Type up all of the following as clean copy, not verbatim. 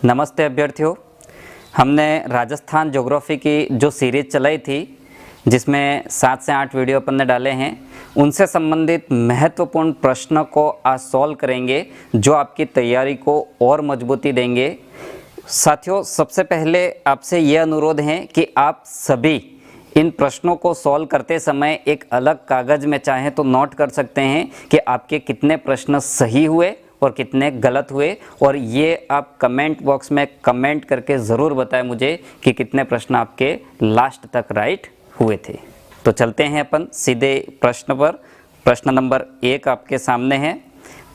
नमस्ते अभ्यर्थियों। हमने राजस्थान ज्योग्राफी की जो सीरीज़ चलाई थी जिसमें 7 से 8 वीडियो अपन ने डाले हैं, उनसे संबंधित महत्वपूर्ण प्रश्न को आज सॉल्व करेंगे जो आपकी तैयारी को और मजबूती देंगे। साथियों, सबसे पहले आपसे ये अनुरोध है कि आप सभी इन प्रश्नों को सॉल्व करते समय एक अलग कागज़ में चाहें तो नोट कर सकते हैं कि आपके कितने प्रश्न सही हुए और कितने गलत हुए, और ये आप कमेंट बॉक्स में कमेंट करके ज़रूर बताएं मुझे कि कितने प्रश्न आपके लास्ट तक राइट हुए थे। तो चलते हैं अपन सीधे प्रश्न पर। प्रश्न नंबर 1 आपके सामने है।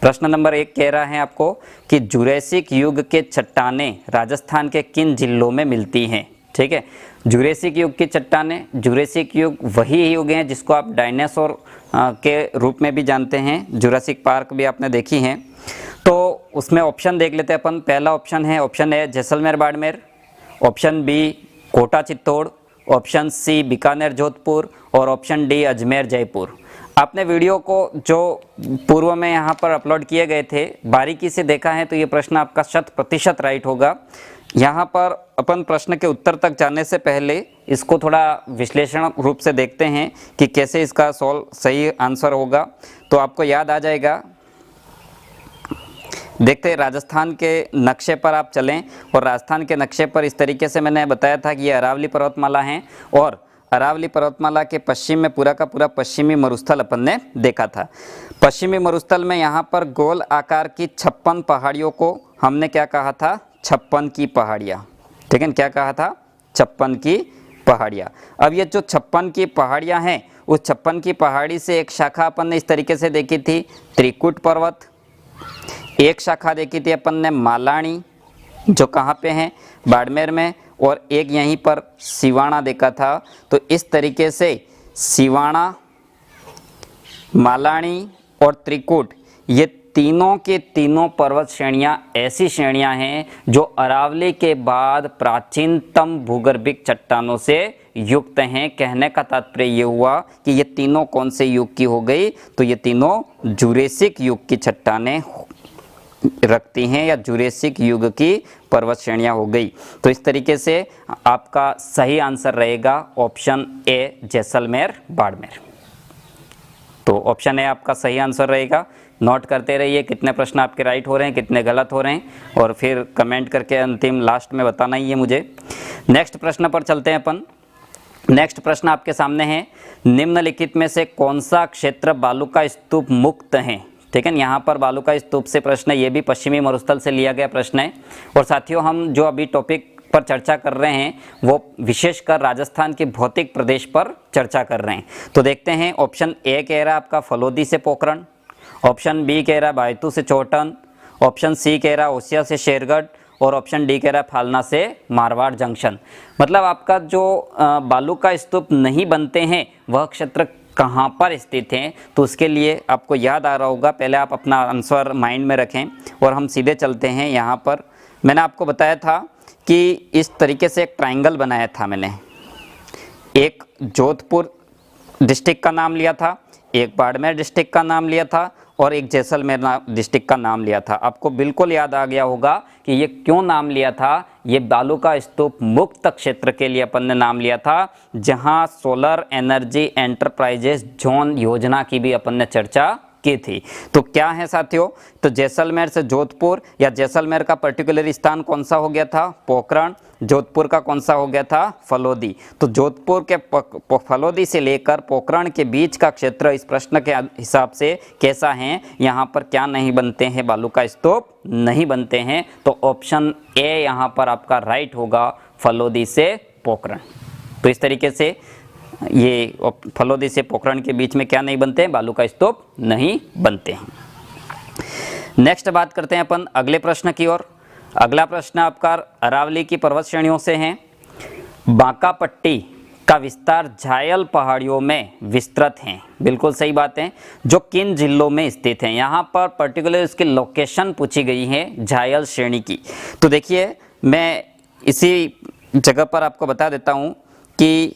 प्रश्न नंबर 1 कह रहा है आपको कि जुरैसिक युग के चट्टानें राजस्थान के किन जिलों में मिलती हैं। ठीक है, जुरैसिक युग की चट्टानें, जुरैसिक युग वही युग है जिसको आप डायनासोर के रूप में भी जानते हैं। जुरासिक पार्क भी आपने देखी हैं। तो उसमें ऑप्शन देख लेते हैं अपन। पहला ऑप्शन है, option A Jaisalmer Barmer, option B Kota Chittor, option C Bikaner Jodhpur और ऑप्शन डी अजमेर जयपुर। आपने वीडियो को जो पूर्व में यहाँ पर अपलोड किए गए थे बारीकी से देखा है तो ये प्रश्न आपका 100% राइट होगा। यहाँ पर अपन प्रश्न के उत्तर तक जाने से पहले इसको थोड़ा विश्लेषण रूप से देखते हैं कि कैसे इसका सही आंसर होगा, तो आपको याद आ जाएगा। देखते हैं, राजस्थान के नक्शे पर आप चलें और राजस्थान के नक्शे पर इस तरीके से मैंने बताया था कि ये अरावली पर्वतमाला है और अरावली पर्वतमाला के पश्चिम में पूरा का पूरा पश्चिमी मरुस्थल अपन ने देखा था। पश्चिमी मरुस्थल में यहाँ पर गोल आकार की 56 पहाड़ियों को हमने क्या कहा था, 56 की पहाड़ियाँ। ठीक है, क्या कहा था, 56 की पहाड़ियाँ। अब ये जो 56 की पहाड़ियाँ हैं, उस 56 की पहाड़ी से एक शाखा अपन ने इस तरीके से देखी थी त्रिकुट पर्वत, एक शाखा देखी थी अपन ने मालानी जो कहाँ पे है, बाड़मेर में, और एक यहीं पर सिवाना देखा था। तो इस तरीके से सिवाना, मालानी और त्रिकुट, ये तीनों के तीनों पर्वत श्रेणियाँ ऐसी श्रेणियाँ हैं जो अरावली के बाद प्राचीनतम भूगर्भिक चट्टानों से युक्त हैं। कहने का तात्पर्य ये हुआ कि ये तीनों कौन से युग की हो गई, तो ये तीनों जुरेसिक युग की चट्टानें रखती हैं या जुरेसिक युग की पर्वत श्रेणियां हो गई। तो इस तरीके से आपका सही आंसर रहेगा ऑप्शन ए जैसलमेर बाड़मेर। तो ऑप्शन ए आपका सही आंसर रहेगा। नोट करते रहिए कितने प्रश्न आपके राइट हो रहे हैं, कितने गलत हो रहे हैं, और फिर कमेंट करके अंतिम लास्ट में बताना ही है मुझे। नेक्स्ट प्रश्न पर चलते हैं अपन। नेक्स्ट प्रश्न आपके सामने है, निम्नलिखित में से कौन सा क्षेत्र बालूका स्तूप मुक्त है। ठीक है, यहाँ पर बालूका स्तूप से प्रश्न, ये भी पश्चिमी मरुस्थल से लिया गया प्रश्न है। और साथियों, हम जो अभी टॉपिक पर चर्चा कर रहे हैं वो विशेषकर राजस्थान के भौतिक प्रदेश पर चर्चा कर रहे हैं। तो देखते हैं, ऑप्शन ए कह रहा है आपका फलोदी से पोखरण, ऑप्शन बी कह रहा है बायतू से चौटन, ऑप्शन सी कह रहा है ओसिया से शेरगढ़, और ऑप्शन डी कह रहा है फालना से मारवाड़ जंक्शन। मतलब आपका जो बालूका स्तूप नहीं बनते हैं वह क्षेत्र कहाँ पर स्थित हैं, तो उसके लिए आपको याद आ रहा होगा। पहले आप अपना आंसर माइंड में रखें और हम सीधे चलते हैं। यहाँ पर मैंने आपको बताया था कि इस तरीके से एक ट्रायंगल बनाया था मैंने। एक जोधपुर डिस्ट्रिक्ट का नाम लिया था, एक बाड़मेर डिस्ट्रिक्ट का नाम लिया था और एक जैसलमेर डिस्ट्रिक्ट का नाम लिया था। आपको बिल्कुल याद आ गया होगा कि ये क्यों नाम लिया था। ये बालूका स्तूप मुक्त क्षेत्र के लिए अपन ने नाम लिया था, जहां सोलर एनर्जी एंटरप्राइजेस जोन योजना की भी अपन ने चर्चा की थी। तो क्या है साथियों, तो जैसलमेर से जोधपुर, या जैसलमेर का पर्टिकुलर स्थान कौन सा हो गया था, पोखरण। जोधपुर का कौन सा हो गया था, फलोदी। तो जोधपुर के फलोदी से लेकर पोखरण के बीच का क्षेत्र इस प्रश्न के हिसाब से कैसा है, यहाँ पर क्या नहीं बनते हैं, बालूका स्तूप नहीं बनते हैं। तो ऑप्शन ए यहाँ पर आपका राइट होगा, फलोदी से पोखरण। तो इस तरीके से ये फलोदी से पोखरण के बीच में क्या नहीं बनते हैं, बालूका स्तूप नहीं बनते हैं। नेक्स्ट बात करते हैं अपन अगले प्रश्न की ओर। अगला प्रश्न आपका अरावली की पर्वत श्रेणियों से है। बांका पट्टी का विस्तार झायल पहाड़ियों में विस्तृत है। बिल्कुल सही बात है। जो किन जिलों में स्थित हैं, यहाँ पर पर्टिकुलर इसकी लोकेशन पूछी गई है झायल श्रेणी की। तो देखिए, मैं इसी जगह पर आपको बता देता हूँ कि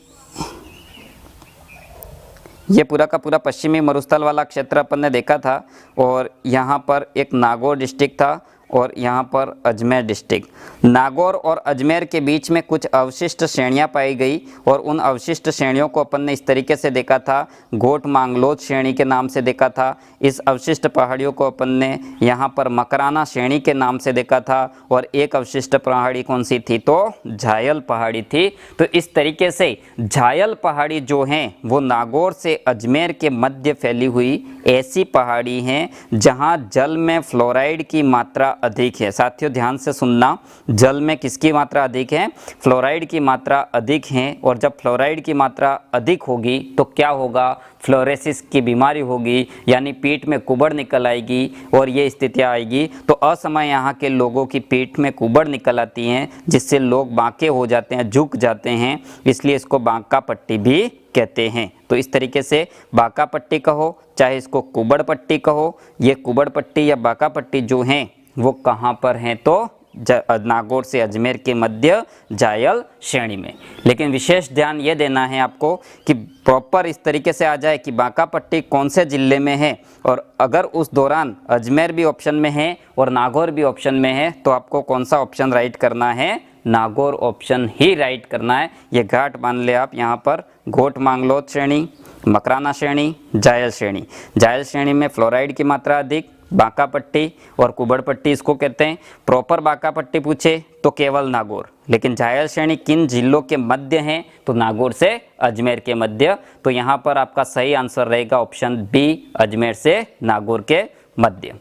ये पूरा का पूरा पश्चिमी मरुस्थल वाला क्षेत्र अपन ने देखा था, और यहाँ पर एक नागौर डिस्ट्रिक्ट था और यहाँ पर अजमेर डिस्ट्रिक्ट। नागौर और अजमेर के बीच में कुछ अवशिष्ट श्रेणियाँ पाई गई और उन अवशिष्ट श्रेणियों को अपन ने इस तरीके से देखा था, घोट मांगलोद श्रेणी के नाम से देखा था। इस अवशिष्ट पहाड़ियों को अपन ने यहाँ पर मकराना श्रेणी के नाम से देखा था और एक अवशिष्ट पहाड़ी कौन सी थी, तो झायल पहाड़ी थी। तो इस तरीके से झायल पहाड़ी जो हैं वो नागौर से अजमेर के मध्य फैली हुई ऐसी पहाड़ी हैं जहाँ जल में फ्लोराइड की मात्रा अधिक है। साथियों ध्यान से सुनना, जल में किसकी मात्रा अधिक है, फ्लोराइड की मात्रा अधिक है। और जब फ्लोराइड की मात्रा अधिक होगी तो क्या होगा, फ्लोरेसिस की बीमारी होगी, यानी पीठ में कुबड़ निकल आएगी और ये स्थितियाँ आएगी। तो असमय यहाँ के लोगों की पीठ में कुबड़ निकल आती हैं जिससे लोग बांके हो जाते हैं, झुक जाते हैं, इसलिए इसको बांका पट्टी भी कहते हैं। तो इस तरीके से बांका पट्टी कहो चाहे इसको कुबड़ पट्टी कहो, ये कुबड़ पट्टी या बांका पट्टी जो हैं वो कहाँ पर हैं, तो नागौर से अजमेर के मध्य झायल श्रेणी में। लेकिन विशेष ध्यान ये देना है आपको कि प्रॉपर इस तरीके से आ जाए कि बांका पट्टी कौन से ज़िले में है, और अगर उस दौरान अजमेर भी ऑप्शन में है और नागौर भी ऑप्शन में है तो आपको कौन सा ऑप्शन राइट करना है, नागौर ऑप्शन ही राइट करना है। ये घाट मान ले आप यहाँ पर, घोट मांगलोद श्रेणी, मकराना श्रेणी, झायल श्रेणी। झायल श्रेणी में फ्लोराइड की मात्रा अधिक, बांका पट्टी और कुबड़ पट्टी इसको कहते हैं। प्रॉपर बांका पट्टी पूछे तो केवल नागौर, लेकिन झायल श्रेणी किन जिलों के मध्य हैं, तो नागौर से अजमेर के मध्य। तो यहाँ पर आपका सही आंसर रहेगा ऑप्शन बी, अजमेर से नागौर के मध्य।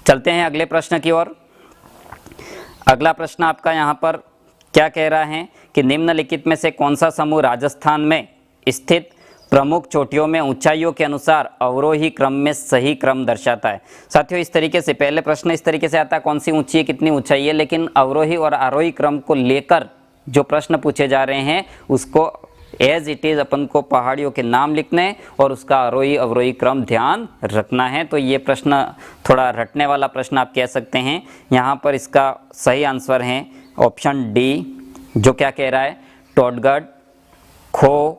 चलते हैं अगले प्रश्न की ओर। अगला प्रश्न आपका यहाँ पर क्या कह रहा है कि निम्नलिखित में से कौन सा समूह राजस्थान में स्थित प्रमुख चोटियों में ऊंचाइयों के अनुसार अवरोही क्रम में सही क्रम दर्शाता है। साथियों इस तरीके से पहले प्रश्न इस तरीके से आता है कौन सी ऊंची है, कितनी ऊंचाई है, लेकिन अवरोही और आरोही क्रम को लेकर जो प्रश्न पूछे जा रहे हैं उसको एज इट इज़ अपन को पहाड़ियों के नाम लिखने हैं और उसका आरोही अवरोही क्रम ध्यान रखना है। तो ये प्रश्न थोड़ा रटने वाला प्रश्न आप कह सकते हैं। यहाँ पर इसका सही आंसर है ऑप्शन डी, जो क्या कह रहा है, टोडगढ़, खो,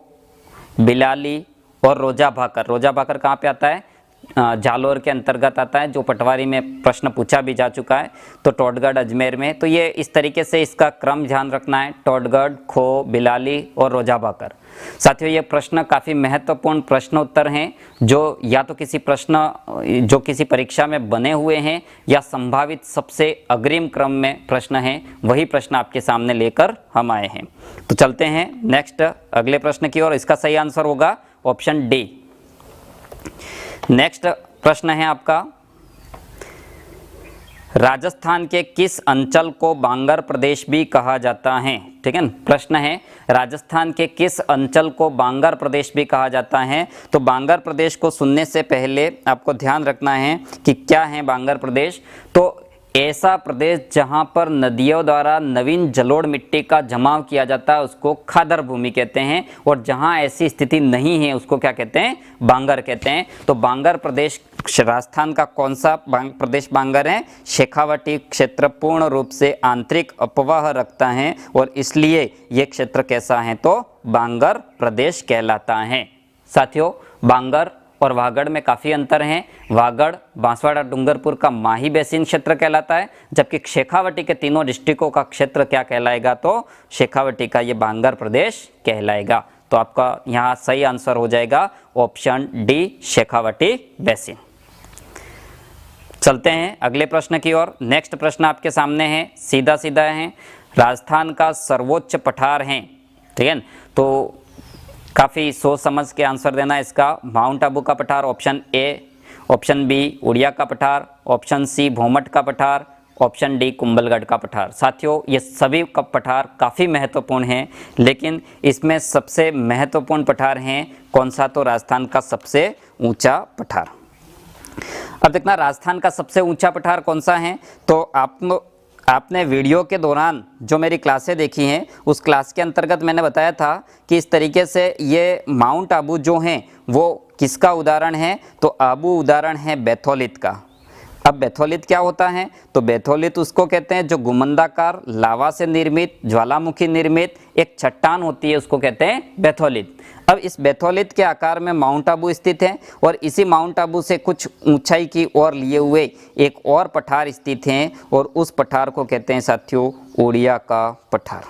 बिलाली और रोजा भाकर। रोजा भाकर कहाँ पे आता है, जालोर के अंतर्गत आता है, जो पटवारी में प्रश्न पूछा भी जा चुका है। तो टोडगढ़ अजमेर में, तो ये इस तरीके से इसका क्रम ध्यान रखना है, टोडगढ़, खो, बिलाली और रोजा भाकर। साथियों ये प्रश्न काफ़ी महत्वपूर्ण प्रश्न उत्तर हैं जो या तो किसी प्रश्न जो किसी परीक्षा में बने हुए हैं या संभावित सबसे अग्रिम क्रम में प्रश्न हैं, वही प्रश्न आपके सामने लेकर हम आए हैं। तो चलते हैं नेक्स्ट अगले प्रश्न की ओर। इसका सही आंसर होगा ऑप्शन डी। नेक्स्ट प्रश्न है आपका, राजस्थान के किस अंचल को बांगर प्रदेश भी कहा जाता है। ठीक है, प्रश्न है राजस्थान के किस अंचल को बांगर प्रदेश भी कहा जाता है। तो बांगर प्रदेश को सुनने से पहले आपको ध्यान रखना है कि क्या है बांगर प्रदेश। तो ऐसा प्रदेश जहां पर नदियों द्वारा नवीन जलोढ़ मिट्टी का जमाव किया जाता है उसको खादर भूमि कहते हैं, और जहां ऐसी स्थिति नहीं है उसको क्या कहते हैं, बांगर कहते हैं। तो बांगर प्रदेश राजस्थान का कौन सा प्रदेश बांगर है, शेखावटी क्षेत्र पूर्ण रूप से आंतरिक अपवाह रखता है और इसलिए ये क्षेत्र कैसा है, तो बांगर प्रदेश कहलाता है। साथियों बांगर और वागड़ में काफ़ी अंतर हैं। वागड़ बांसवाड़ा डूंगरपुर का माही बेसिन क्षेत्र कहलाता है, जबकि शेखावटी के तीनों डिस्ट्रिक्टों का क्षेत्र क्या कहलाएगा, तो शेखावटी का ये बांगर प्रदेश कहलाएगा। तो आपका यहाँ सही आंसर हो जाएगा ऑप्शन डी, शेखावटी बेसिन। चलते हैं अगले प्रश्न की ओर। नेक्स्ट प्रश्न आपके सामने है, सीधा सीधा है, राजस्थान का सर्वोच्च पठार है। ठीक है, तो काफ़ी सोच समझ के आंसर देना है इसका। माउंट आबू का पठार option A, option B Uriya का पठार, ऑप्शन सी भोमट का पठार, ऑप्शन डी कुंभलगढ़ का पठार। साथियों ये सभी का पठार काफ़ी महत्वपूर्ण हैं, लेकिन इसमें सबसे महत्वपूर्ण पठार हैं कौन सा, तो राजस्थान का सबसे ऊंचा पठार। अब देखना राजस्थान का सबसे ऊंचा पठार कौन सा है। तो आपने वीडियो के दौरान जो मेरी क्लासें देखी हैं उस क्लास के अंतर्गत मैंने बताया था कि इस तरीके से ये माउंट आबू जो हैं वो किसका उदाहरण है, तो आबू उदाहरण है बैथोलित का। अब बैथोलिथ क्या होता है? तो बैथोलिथ उसको कहते हैं जो गुमंदाकार लावा से निर्मित, ज्वालामुखी निर्मित एक चट्टान होती है, उसको कहते हैं बैथोलिथ। अब इस बैथोलिथ के आकार में माउंट आबू स्थित है और इसी माउंट आबू से कुछ ऊंचाई की ओर लिए हुए एक और पठार स्थित है और उस पठार को कहते हैं साथियों उड़िया का पठार।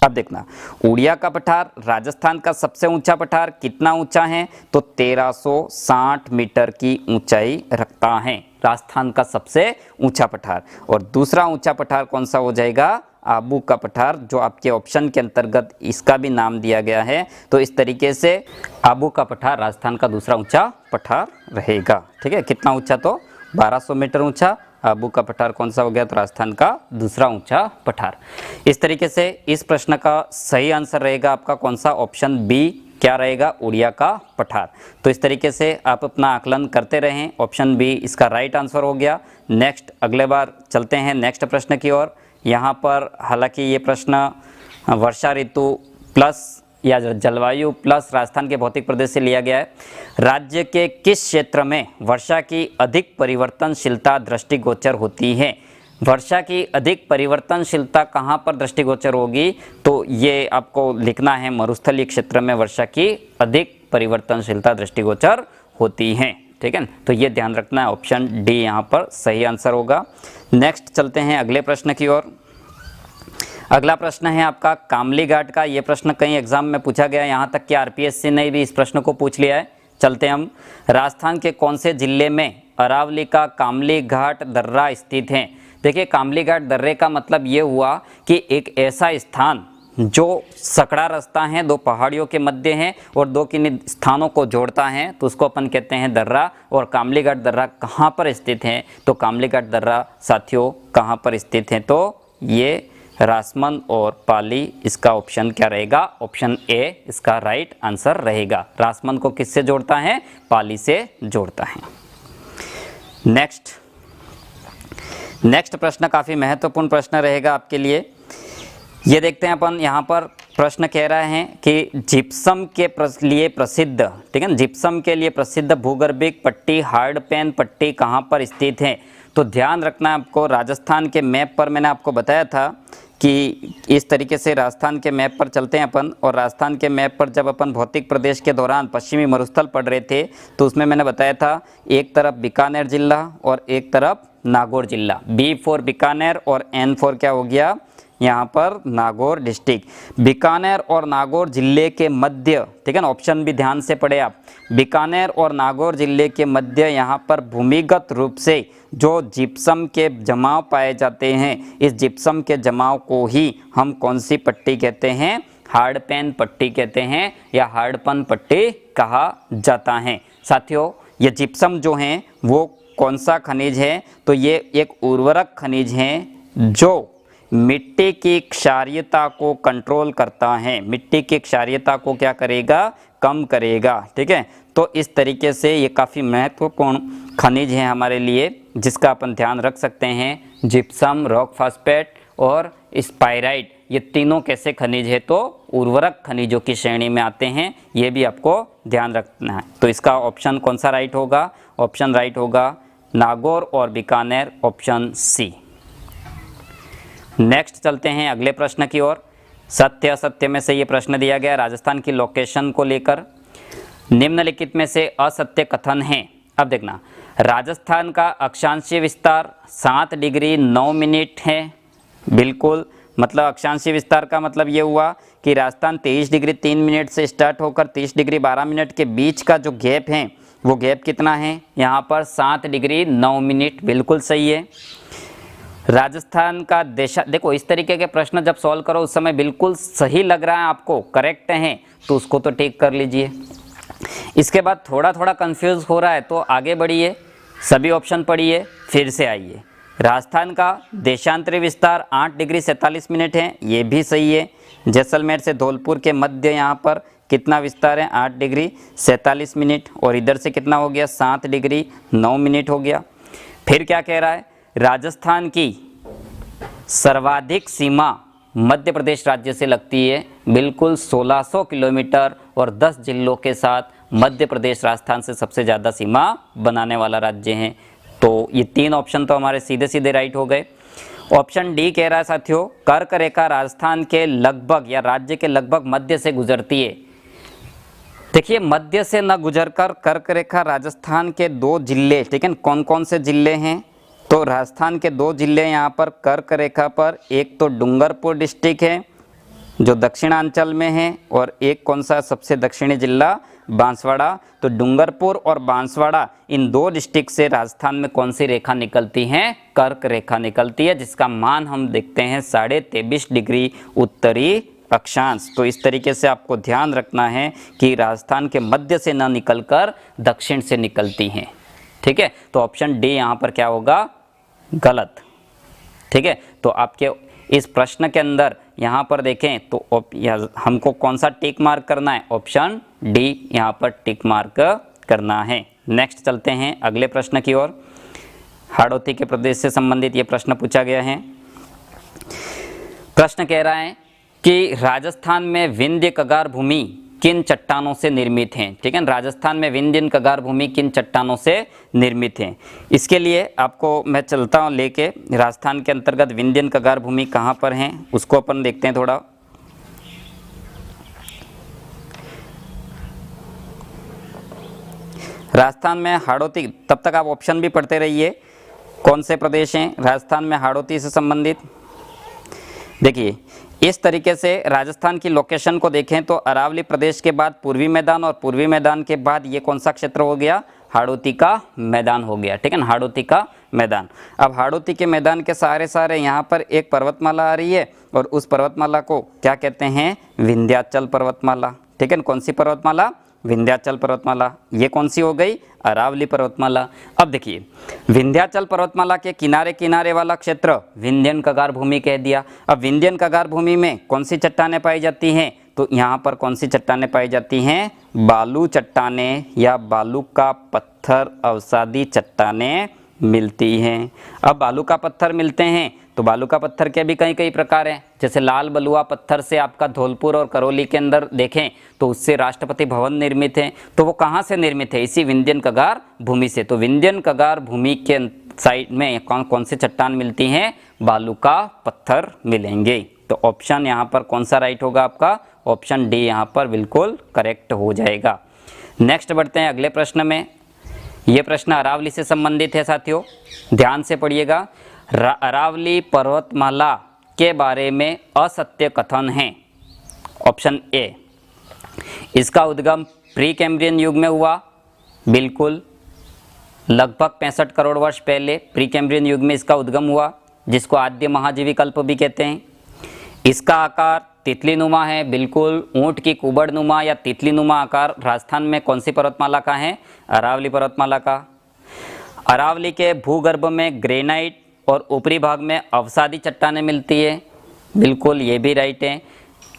अब देखना, उड़िया का पठार राजस्थान का सबसे ऊंचा पठार कितना ऊंचा है? तो 1360 मीटर की ऊंचाई रखता है, राजस्थान का सबसे ऊंचा पठार। और दूसरा ऊंचा पठार कौन सा हो जाएगा? आबू का पठार, जो आपके ऑप्शन के अंतर्गत इसका भी नाम दिया गया है। तो इस तरीके से आबू का पठार राजस्थान का दूसरा ऊंचा पठार रहेगा। ठीक है, कितना ऊंचा? तो 1200 मीटर ऊंचा। आबू का पठार कौन सा हो गया? तो राजस्थान का दूसरा ऊंचा पठार। इस तरीके से इस प्रश्न का सही आंसर रहेगा आपका कौन सा? ऑप्शन बी क्या रहेगा? उड़िया का पठार। तो इस तरीके से आप अपना आकलन करते रहें। ऑप्शन बी इसका राइट आंसर हो गया। नेक्स्ट, अगले बार चलते हैं नेक्स्ट प्रश्न की ओर। यहाँ पर हालांकि ये प्रश्न वर्षा ऋतु प्लस या जलवायु प्लस राजस्थान के भौतिक प्रदेश से लिया गया है। राज्य के किस क्षेत्र में वर्षा की अधिक परिवर्तनशीलता दृष्टिगोचर होती है? वर्षा की अधिक परिवर्तनशीलता कहाँ पर दृष्टिगोचर होगी? तो ये आपको लिखना है, मरुस्थलीय क्षेत्र में वर्षा की अधिक परिवर्तनशीलता दृष्टिगोचर होती है। ठीक है, तो ये ध्यान रखना है, ऑप्शन डी यहाँ पर सही आंसर होगा। नेक्स्ट चलते हैं अगले प्रश्न की ओर। अगला प्रश्न है आपका कामली घाट का। ये प्रश्न कई एग्जाम में पूछा गया है, यहाँ तक कि आरपीएससी ने भी इस प्रश्न को पूछ लिया है। चलते हैं हम, राजस्थान के कौन से जिले में अरावली का कामली घाट दर्रा स्थित है? देखिए, कामली घाट दर्रे का मतलब ये हुआ कि एक ऐसा स्थान जो सकड़ा रास्ता है, दो पहाड़ियों के मध्य है और दो किन्हीं स्थानों को जोड़ता है, तो उसको अपन कहते हैं दर्रा। और कामली घाट दर्रा कहाँ पर स्थित है? तो कामली घाट दर्रा साथियों कहाँ पर स्थित है? तो ये राजमंद और पाली, इसका ऑप्शन क्या रहेगा? ऑप्शन ए इसका राइट आंसर रहेगा। राजमंद को किससे जोड़ता है? पाली से जोड़ता है। नेक्स्ट प्रश्न काफ़ी महत्वपूर्ण प्रश्न रहेगा आपके लिए। ये देखते हैं अपन, यहाँ पर प्रश्न कह रहे हैं कि जिप्सम के लिए प्रसिद्ध, ठीक है, जिप्सम के लिए प्रसिद्ध भूगर्भिक पट्टी हार्ड पैन पट्टी कहाँ पर स्थित है? तो ध्यान रखना आपको, राजस्थान के मैप पर मैंने आपको बताया था कि इस तरीके से राजस्थान के मैप पर चलते हैं अपन। और राजस्थान के मैप पर जब अपन भौतिक प्रदेश के दौरान पश्चिमी मरुस्थल पढ़ रहे थे, तो उसमें मैंने बताया था एक तरफ बीकानेर जिला और एक तरफ नागौर जिला। बी फॉर बीकानेर और एन फॉर क्या हो गया? यहाँ पर नागौर डिस्ट्रिक्ट। बीकानेर और नागौर जिले के मध्य, ठीक है ना, ऑप्शन भी ध्यान से पढ़े आप। बीकानेर और नागौर जिले के मध्य यहाँ पर भूमिगत रूप से जो जिप्सम के जमाव पाए जाते हैं, इस जिप्सम के जमाव को ही हम कौन सी पट्टी कहते हैं? हार्ड पैन पट्टी कहते हैं या हार्डपन पट्टी कहा जाता है। साथियों, ये जिप्सम जो हैं वो कौन सा खनिज है? तो ये एक उर्वरक खनिज है जो मिट्टी की क्षारीयता को कंट्रोल करता है। मिट्टी की क्षारीयता को क्या करेगा? कम करेगा। ठीक है, तो इस तरीके से ये काफ़ी महत्वपूर्ण खनिज है हमारे लिए, जिसका अपन ध्यान रख सकते हैं। जिप्सम, रॉक फास्फेट और स्पाइराइट, ये तीनों कैसे खनिज है? तो उर्वरक खनिजों की श्रेणी में आते हैं, ये भी आपको ध्यान रखना है। तो इसका ऑप्शन कौन सा राइट होगा? ऑप्शन राइट होगा नागौर और बीकानेर, ऑप्शन सी। नेक्स्ट चलते हैं अगले प्रश्न की ओर। सत्य असत्य में से ये प्रश्न दिया गया राजस्थान की लोकेशन को लेकर। निम्नलिखित में से असत्य कथन है। अब देखना, राजस्थान का अक्षांशीय विस्तार 7 डिग्री 9 मिनट है। बिल्कुल, मतलब अक्षांशीय विस्तार का मतलब ये हुआ कि राजस्थान 23 डिग्री 3 मिनट से स्टार्ट होकर 30 डिग्री 12 मिनट के बीच का जो गैप है, वो गैप कितना है? यहाँ पर 7 डिग्री 9 मिनट। बिल्कुल सही है। राजस्थान का देशा, देखो इस तरीके के प्रश्न जब सॉल्व करो उस समय बिल्कुल सही लग रहा है आपको, करेक्ट है, तो उसको तो टिक कर लीजिए। इसके बाद थोड़ा थोड़ा कंफ्यूज हो रहा है तो आगे बढ़िए, सभी ऑप्शन पढ़िए, फिर से आइए। राजस्थान का देशांतरी विस्तार 8 डिग्री 47 मिनट है, ये भी सही है। जैसलमेर से धौलपुर के मध्य यहाँ पर कितना विस्तार है? 8 डिग्री 47 मिनट। और इधर से कितना हो गया? 7 डिग्री 9 मिनट हो गया। फिर क्या कह रहा है? राजस्थान की सर्वाधिक सीमा मध्य प्रदेश राज्य से लगती है। बिल्कुल 1600 किलोमीटर और 10 जिलों के साथ मध्य प्रदेश राजस्थान से सबसे ज़्यादा सीमा बनाने वाला राज्य है। तो ये 3 ऑप्शन तो हमारे सीधे सीधे राइट हो गए। ऑप्शन डी कह रहा है साथियों, कर्क रेखा राजस्थान के लगभग या राज्य के लगभग मध्य से गुजरती है। देखिए मध्य से न गुजरकर कर्क रेखा राजस्थान के 2 जिले, ठीक है, कौन कौन से जिले हैं, तो राजस्थान के 2 जिले यहाँ पर कर्क रेखा पर, एक तो डूंगरपुर डिस्ट्रिक्ट है जो दक्षिणांचल में है, और एक कौन सा सबसे दक्षिणी जिला, बांसवाड़ा। तो डूंगरपुर और बांसवाड़ा इन 2 डिस्ट्रिक्ट से राजस्थान में कौन सी रेखा निकलती है, कर्क रेखा निकलती है, जिसका मान हम देखते हैं 23.5 डिग्री उत्तरी अक्षांश। तो इस तरीके से आपको ध्यान रखना है कि राजस्थान के मध्य से न निकलकर दक्षिण से निकलती हैं, ठीक है। तो ऑप्शन डी यहाँ पर क्या होगा, गलत, ठीक है। तो आपके इस प्रश्न के अंदर यहाँ पर देखें तो हमको कौन सा टिक मार्क करना है, ऑप्शन डी यहाँ पर टिक मार्क करना है। नेक्स्ट चलते हैं अगले प्रश्न की ओर। हाड़ौती के प्रदेश से संबंधित ये प्रश्न पूछा गया है। प्रश्न कह रहा है कि राजस्थान में विंध्य कगार भूमि किन चट्टानों से निर्मित हैं, ठीक है। राजस्थान में विंध्य कगार भूमि किन चट्टानों से निर्मित हैं। इसके लिए आपको मैं चलता हूँ लेके, राजस्थान के अंतर्गत विंध्य कगार भूमि कहाँ पर हैं उसको अपन देखते हैं थोड़ा। राजस्थान में हाड़ौती, तब तक आप ऑप्शन भी पढ़ते रहिए, कौन से प्रदेश हैं राजस्थान में हाड़ौती से संबंधित। देखिए इस तरीके से राजस्थान की लोकेशन को देखें तो अरावली प्रदेश के बाद पूर्वी मैदान, और पूर्वी मैदान के बाद ये कौन सा क्षेत्र हो गया, हाड़ौती का मैदान हो गया, ठीक है ना, हाड़ौती का मैदान। अब हाड़ौती के मैदान के सारे यहाँ पर एक पर्वतमाला आ रही है, और उस पर्वतमाला को क्या कहते हैं, विंध्याचल पर्वतमाला, ठीक है। कौन सी पर्वतमाला, विंध्याचल पर्वतमाला। ये कौन सी हो गई, अरावली पर्वतमाला। अब देखिए विंध्याचल पर्वतमाला के किनारे किनारे वाला क्षेत्र विंध्यन कगार भूमि कह दिया। अब विंध्यन कगार भूमि में कौन सी चट्टानें पाई जाती हैं, तो यहाँ पर कौन सी चट्टानें पाई जाती हैं, बालू चट्टानें या बालू का पत्थर अवसादी चट्टानें मिलती हैं। अब बालू का पत्थर मिलते हैं तो बालू का पत्थर के भी कई प्रकार हैं, जैसे लाल बलुआ पत्थर से आपका धौलपुर और करौली के अंदर देखें तो उससे राष्ट्रपति भवन निर्मित है। तो वो कहाँ से निर्मित है, इसी विंध्यन कगार भूमि से। तो विंध्यन कगार भूमि के साइड में कौन से चट्टान मिलती हैं, बालू का पत्थर मिलेंगे। तो ऑप्शन यहाँ पर कौन सा राइट होगा आपका, ऑप्शन डी यहाँ पर बिल्कुल करेक्ट हो जाएगा। नेक्स्ट बढ़ते हैं अगले प्रश्न में। ये प्रश्न अरावली से संबंधित है साथियों, ध्यान से पढ़िएगा। अरावली पर्वतमाला के बारे में असत्य कथन है। ऑप्शन ए, इसका उद्गम प्री कैम्ब्रियन युग में हुआ, बिल्कुल लगभग 65 करोड़ वर्ष पहले प्री कैम्ब्रियन युग में इसका उद्गम हुआ, जिसको आद्य महाजीवी कल्प भी कहते हैं। इसका आकार तितली नुमा है, बिल्कुल ऊंट की कुबड़ नुमा या तितली नुमा आकार राजस्थान में कौन सी पर्वतमाला का है, अरावली पर्वतमाला का। अरावली के भूगर्भ में ग्रेनाइट और ऊपरी भाग में अवसादी चट्टानें मिलती है, बिल्कुल ये भी राइट है,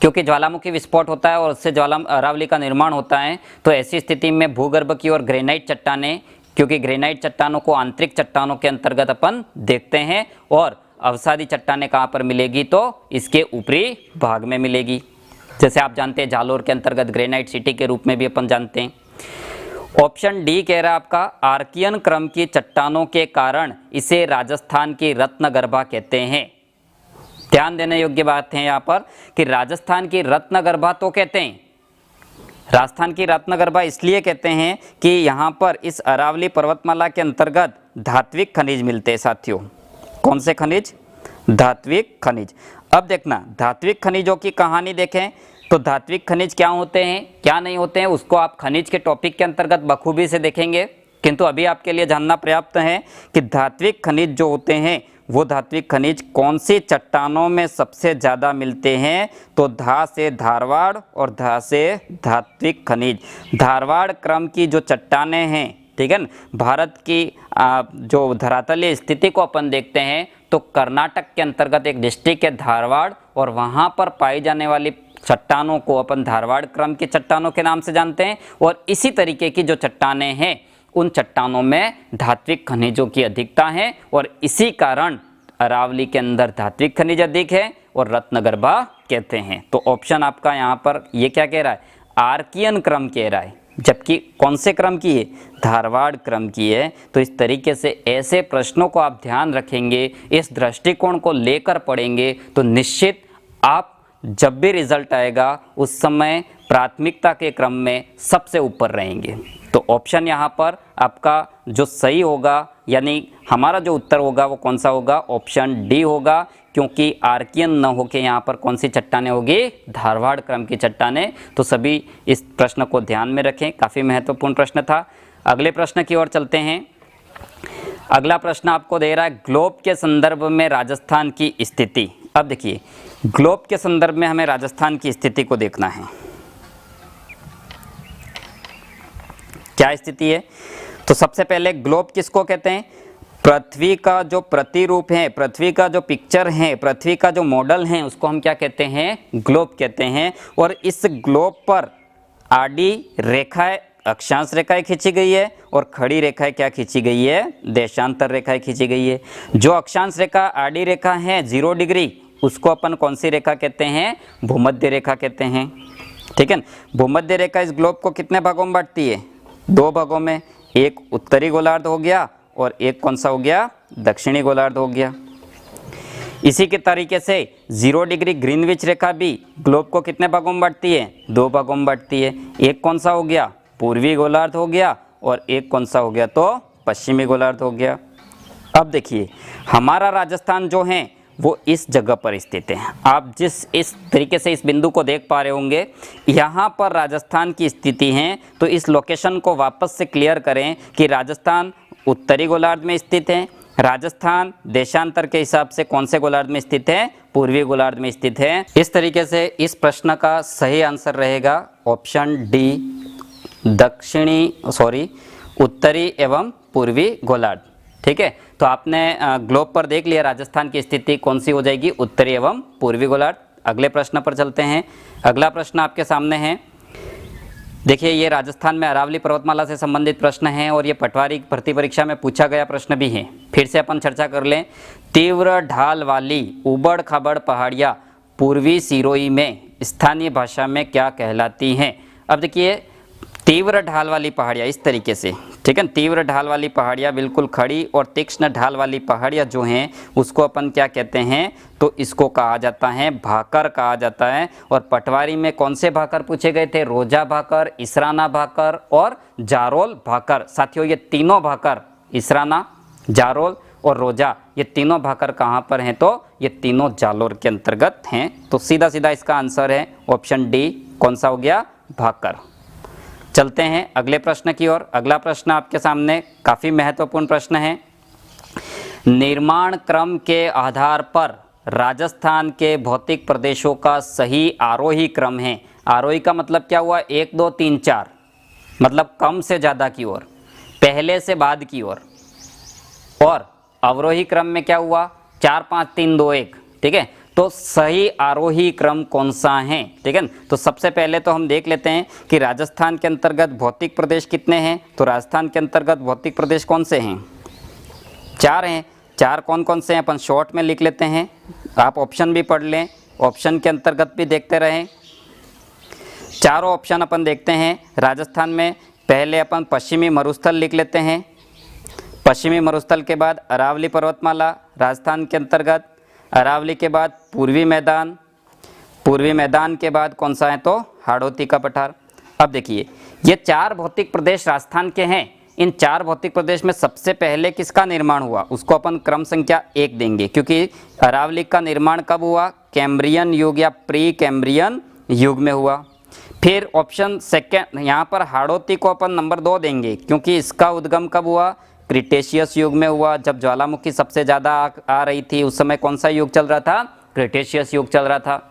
क्योंकि ज्वालामुखी विस्फोट होता है और उससे अरावली का निर्माण होता है। तो ऐसी स्थिति में भूगर्भ की और ग्रेनाइट चट्टानें, क्योंकि ग्रेनाइट चट्टानों को आंतरिक चट्टानों के अंतर्गत अपन देखते हैं, और अवसादी चट्टानें कहाँ पर मिलेगी, तो इसके ऊपरी भाग में मिलेगी। जैसे आप जानते हैं जालोर के अंतर्गत ग्रेनाइट सिटी के रूप में भी अपन जानते हैं। ऑप्शन डी कह रहा है आपका, आर्कियन क्रम की चट्टानों के कारण इसे राजस्थान की रत्नगर्भा कहते हैं। ध्यान देने योग्य बात है यहाँ पर कि राजस्थान की रत्नगर्भा तो कहते हैं, राजस्थान की रत्नगर्भा इसलिए कहते हैं कि यहाँ पर इस अरावली पर्वतमाला के अंतर्गत धात्विक खनिज मिलते हैं साथियों। कौन से खनिज, धात्विक खनिज। अब देखना धात्विक खनिजों की कहानी देखें तो धात्विक खनिज क्या होते हैं क्या नहीं होते हैं उसको आप खनिज के टॉपिक के अंतर्गत बखूबी से देखेंगे, किंतु अभी आपके लिए जानना पर्याप्त है कि धात्विक खनिज जो होते हैं वो धात्विक खनिज कौन सी चट्टानों में सबसे ज़्यादा मिलते हैं, तो धा से धारवाड़ और धा से धात्विक खनिज। धारवाड़ क्रम की जो चट्टानें हैं, ठीक है ना, भारत की जो धरातलीय स्थिति को अपन देखते हैं तो कर्नाटक के अंतर्गत एक डिस्ट्रिक्ट है धारवाड़, और वहाँ पर पाई जाने वाली चट्टानों को अपन धारवाड़ क्रम की चट्टानों के नाम से जानते हैं। और इसी तरीके की जो चट्टानें हैं उन चट्टानों में धात्विक खनिजों की अधिकता है, और इसी कारण अरावली के अंदर धात्विक खनिज अधिक है और रत्नगर्भा कहते हैं। तो ऑप्शन आपका यहाँ पर ये क्या कह रहा है, आर्कियन क्रम कह रहा है, जबकि कौन से क्रम की है, धारवाड़ क्रम की है। तो इस तरीके से ऐसे प्रश्नों को आप ध्यान रखेंगे, इस दृष्टिकोण को लेकर पढ़ेंगे तो निश्चित आप जब भी रिजल्ट आएगा उस समय प्राथमिकता के क्रम में सबसे ऊपर रहेंगे। तो ऑप्शन यहाँ पर आपका जो सही होगा, यानी हमारा जो उत्तर होगा वो कौन सा होगा, ऑप्शन डी होगा, क्योंकि आर्कियन न होके यहाँ पर कौन सी चट्टानें होगी, धारवाड़ क्रम की चट्टानें। तो सभी इस प्रश्न को ध्यान में रखें, काफ़ी महत्वपूर्ण प्रश्न था। अगले प्रश्न की ओर चलते हैं। अगला प्रश्न आपको दे रहा है ग्लोब के संदर्भ में राजस्थान की स्थिति। अब देखिए, ग्लोब के संदर्भ में हमें राजस्थान की स्थिति को देखना है। क्या स्थिति है? तो सबसे पहले ग्लोब किसको कहते हैं? पृथ्वी का जो प्रतिरूप है, पृथ्वी का जो पिक्चर है, पृथ्वी का जो मॉडल है, उसको हम क्या कहते हैं, ग्लोब कहते हैं। और इस ग्लोब पर आडी रेखाएं, अक्षांश रेखाएं खींची गई है और खड़ी रेखाएं क्या खींची गई है, देशांतर रेखाएं खींची गई है। जो अक्षांश रेखा आडी रेखा है 0 डिग्री, उसको अपन कौन सी रेखा कहते हैं, भूमध्य रेखा कहते हैं। ठीक है, भूमध्य रेखा इस ग्लोब को कितने भागों में बांटती है, 2 भागों में। एक उत्तरी गोलार्ध हो गया और एक कौन सा हो गया, दक्षिणी गोलार्ध हो गया। इसी के तरीके से 0 डिग्री ग्रीनविच रेखा भी ग्लोब को कितने भागों में बांटती है, 2 भागों में बांटती है। एक कौन सा हो गया, पूर्वी गोलार्ध हो गया, और एक कौन सा हो गया, तो पश्चिमी गोलार्ध हो गया। अब देखिए, हमारा राजस्थान जो है वो इस जगह पर स्थित है। आप जिस इस तरीके से इस बिंदु को देख पा रहे होंगे, यहाँ पर राजस्थान की स्थिति है। तो इस लोकेशन को वापस से क्लियर करें कि राजस्थान उत्तरी गोलार्ध में स्थित है, राजस्थान देशांतर के हिसाब से कौन से गोलार्ध में स्थित है, पूर्वी गोलार्ध में स्थित है। इस तरीके से इस प्रश्न का सही आंसर रहेगा ऑप्शन डी, उत्तरी एवं पूर्वी गोलार्ध। ठीक है, तो आपने ग्लोब पर देख लिया राजस्थान की स्थिति कौन सी हो जाएगी, उत्तरी एवं पूर्वी गोलार्ध। अगले प्रश्न पर चलते हैं। अगला प्रश्न आपके सामने है। देखिए, ये राजस्थान में अरावली पर्वतमाला से संबंधित प्रश्न है और ये पटवारी भर्ती परीक्षा में पूछा गया प्रश्न भी है। फिर से अपन चर्चा कर लें। तीव्र ढाल वाली उबड़ खाबड़ पहाड़ियाँ पूर्वी सिरोही में स्थानीय भाषा में क्या कहलाती हैं? अब देखिए, तीव्र ढाल वाली पहाड़ियाँ इस तरीके से, ठीक है, तीव्र ढाल वाली पहाड़ियाँ बिल्कुल खड़ी और तीक्ष्ण ढाल वाली पहाड़ियाँ जो हैं उसको अपन क्या कहते हैं, तो इसको कहा जाता है भाकर कहा जाता है। और पटवारी में कौन से भाकर पूछे गए थे, रोजा भाकर, इसराना भाकर और जारोल भाकर। साथियों, ये तीनों भाकर, इसराना, जारोल और रोजा, ये तीनों भाकर कहाँ पर हैं, तो ये तीनों जालोर के अंतर्गत हैं। तो सीधा सीधा इसका आंसर है ऑप्शन डी, कौन सा हो गया, भाकर। चलते हैं अगले प्रश्न की ओर। अगला प्रश्न आपके सामने काफ़ी महत्वपूर्ण प्रश्न है। निर्माण क्रम के आधार पर राजस्थान के भौतिक प्रदेशों का सही आरोही क्रम है। आरोही का मतलब क्या हुआ, 1 2 3 4, मतलब कम से ज़्यादा की ओर, पहले से बाद की ओर। और अवरोही क्रम में क्या हुआ, 4 5 3 2 1। ठीक है, तो सही आरोही क्रम कौन सा है? ठीक है, तो सबसे पहले तो हम देख लेते हैं कि राजस्थान के अंतर्गत भौतिक प्रदेश कितने हैं। तो राजस्थान के अंतर्गत भौतिक प्रदेश कौन से हैं, 4 हैं। 4 कौन कौन से हैं अपन शॉर्ट में लिख लेते हैं, आप ऑप्शन भी पढ़ लें, ऑप्शन के अंतर्गत भी देखते रहें। चारों ऑप्शन अपन देखते हैं। राजस्थान में पहले अपन पश्चिमी मरुस्थल लिख लेते हैं, पश्चिमी मरुस्थल के बाद अरावली पर्वतमाला राजस्थान के अंतर्गत, अरावली के बाद पूर्वी मैदान, पूर्वी मैदान के बाद कौन सा है, तो हाड़ौती का पठार। अब देखिए, ये 4 भौतिक प्रदेश राजस्थान के हैं। इन 4 भौतिक प्रदेश में सबसे पहले किसका निर्माण हुआ, उसको अपन क्रम संख्या 1 देंगे, क्योंकि अरावली का निर्माण कब हुआ, कैम्ब्रियन युग या प्री कैम्ब्रियन युग में हुआ। फिर ऑप्शन सेकेंड, यहाँ पर हाड़ौती को अपन नंबर 2 देंगे, क्योंकि इसका उद्गम कब हुआ, क्रिटेशियस युग में हुआ, जब ज्वालामुखी सबसे ज़्यादा आ रही थी। उस समय कौन सा युग चल रहा था, क्रिटेशियस युग चल रहा था।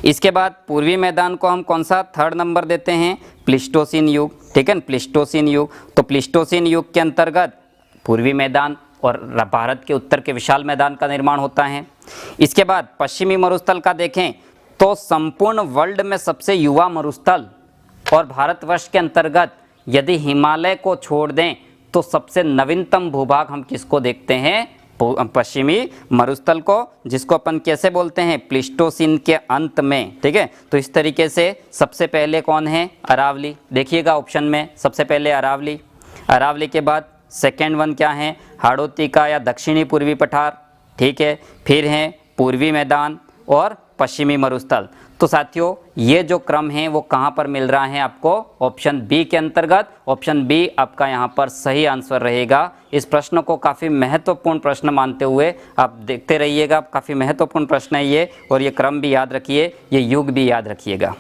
इसके बाद पूर्वी मैदान को हम कौन सा 3rd नंबर देते हैं, प्लीस्टोसीन युग। ठीक है, प्लीस्टोसीन युग। तो प्लीस्टोसीन युग के अंतर्गत पूर्वी मैदान और भारत के उत्तर के विशाल मैदान का निर्माण होता है। इसके बाद पश्चिमी मरुस्थल का देखें तो संपूर्ण वर्ल्ड में सबसे युवा मरुस्थल, और भारतवर्ष के अंतर्गत यदि हिमालय को छोड़ दें तो सबसे नवीनतम भूभाग हम किसको देखते हैं, पश्चिमी मरुस्थल को, जिसको अपन कैसे बोलते हैं, प्लीस्टोसीन के अंत में। ठीक है, तो इस तरीके से सबसे पहले कौन है, अरावली। देखिएगा ऑप्शन में सबसे पहले अरावली, अरावली के बाद सेकेंड वन क्या है, हाड़ौती या दक्षिणी पूर्वी पठार। ठीक है, फिर हैं पूर्वी मैदान और पश्चिमी मरुस्थल। तो साथियों ये जो क्रम है वो कहाँ पर मिल रहा है आपको, ऑप्शन बी के अंतर्गत। ऑप्शन बी आपका यहाँ पर सही आंसर रहेगा। इस प्रश्न को काफ़ी महत्वपूर्ण प्रश्न मानते हुए आप देखते रहिएगा, काफ़ी महत्वपूर्ण प्रश्न है ये, और ये क्रम भी याद रखिए, ये युग भी याद रखिएगा।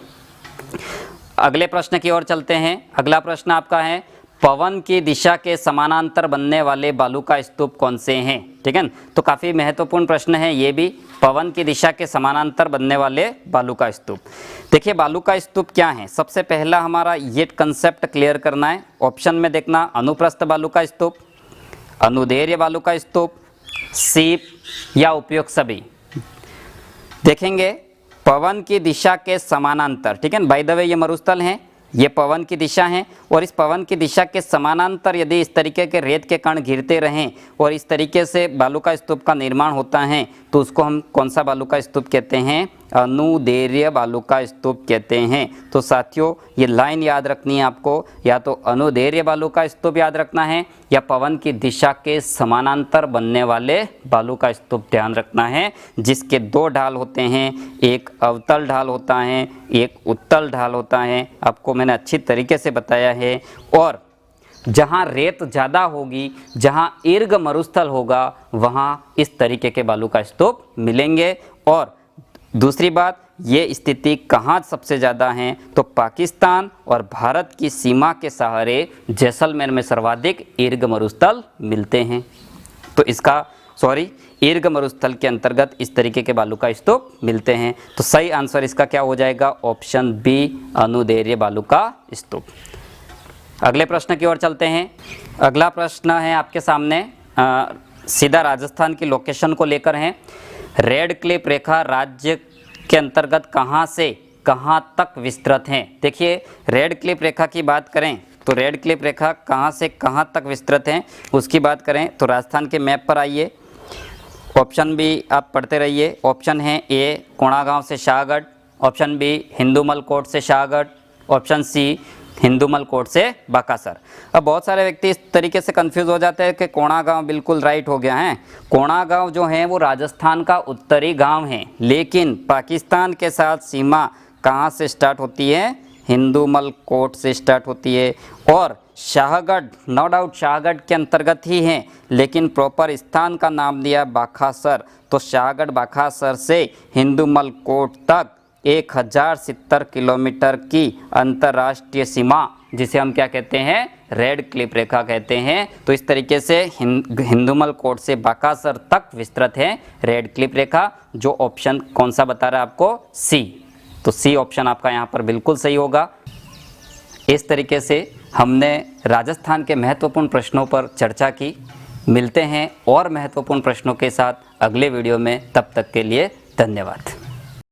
अगले प्रश्न की ओर चलते हैं। अगला प्रश्न आपका है, पवन की दिशा के समानांतर बनने वाले बालू का स्तूप कौन से हैं। ठीक है, तो काफ़ी महत्वपूर्ण प्रश्न है ये भी, पवन की दिशा के समानांतर बनने वाले बालू का स्तूप। देखिए बालू का स्तूप क्या है, सबसे पहला हमारा ये कंसेप्ट क्लियर करना है। ऑप्शन में देखना, अनुप्रस्थ बालू का स्तूप, अनुदैर्घ्य बालू का स्तूप, सीप या उपयुक्त सभी। देखेंगे पवन की दिशा के समानांतर। ठीक है, बाय द वे ये मरुस्थल है, ये पवन की दिशा है, और इस पवन की दिशा के समानांतर यदि इस तरीके के रेत के कण गिरते रहें और इस तरीके से बालू का स्तूप का निर्माण होता है, तो उसको हम कौन सा बालू का स्तूप कहते हैं, अनुदैर्घ्य बालू का स्तूप कहते हैं। तो साथियों ये लाइन याद रखनी है आपको, या तो अनुदैर्घ्य बालू का स्तूप याद रखना है या पवन की दिशा के समानांतर बनने वाले बालू का स्तूप ध्यान रखना है, जिसके दो ढाल होते हैं, एक अवतल ढाल होता है, एक उत्तल ढाल होता है। आपको मैंने अच्छी तरीके से बताया है। और जहाँ रेत ज़्यादा होगी, जहाँ ईर्ग मरुस्थल होगा, वहाँ इस तरीके के बालू का स्तूप मिलेंगे। और दूसरी बात, ये स्थिति कहाँ सबसे ज़्यादा है, तो पाकिस्तान और भारत की सीमा के सहारे जैसलमेर में सर्वाधिक ईर्ग मरुस्थल मिलते हैं। तो इसका ईर्ग मरुस्थल के अंतर्गत इस तरीके के बालू का स्तूप मिलते हैं। तो सही आंसर इसका क्या हो जाएगा, ऑप्शन बी, अनुदैर्घ्य बालू का स्तूप। अगले प्रश्न की ओर चलते हैं। अगला प्रश्न है आपके सामने, सीधा राजस्थान की लोकेशन को लेकर है। रेड क्लिफ रेखा राज्य के अंतर्गत कहाँ से कहाँ तक विस्तृत है। देखिए रेड क्लिफ रेखा की बात करें तो रेड क्लिफ रेखा कहाँ से कहाँ तक विस्तृत है उसकी बात करें तो राजस्थान के मैप पर आइए, ऑप्शन भी आप पढ़ते रहिए। ऑप्शन है ए कोणागांव से शाहगढ़, ऑप्शन बी हिंदूमल कोट से शाहगढ़, ऑप्शन सी हिंदूमल कोट से बाकासर। अब बहुत सारे व्यक्ति इस तरीके से कंफ्यूज हो जाते हैं कि कोणागांव बिल्कुल राइट हो गया है। कोणागांव जो है वो राजस्थान का उत्तरी गांव है, लेकिन पाकिस्तान के साथ सीमा कहाँ से स्टार्ट होती है, हिंदूमल कोट से स्टार्ट होती है। और शाहगढ़ नो डाउट शाहगढ़ के अंतर्गत ही है, लेकिन प्रॉपर स्थान का नाम दिया बाकासर। तो शाहगढ़ बाकासर से हिंदूमल कोट तक 1070 किलोमीटर की अंतर्राष्ट्रीय सीमा, जिसे हम क्या कहते हैं, रेड क्लिफ रेखा कहते हैं। तो इस तरीके से हिंदूमल कोट से बाकासर तक विस्तृत है रेड क्लिफ रेखा। जो ऑप्शन कौन सा बता रहा है आपको, सी। तो सी ऑप्शन आपका यहाँ पर बिल्कुल सही होगा। इस तरीके से हमने राजस्थान के महत्वपूर्ण प्रश्नों पर चर्चा की। मिलते हैं और महत्वपूर्ण प्रश्नों के साथ अगले वीडियो में, तब तक के लिए धन्यवाद।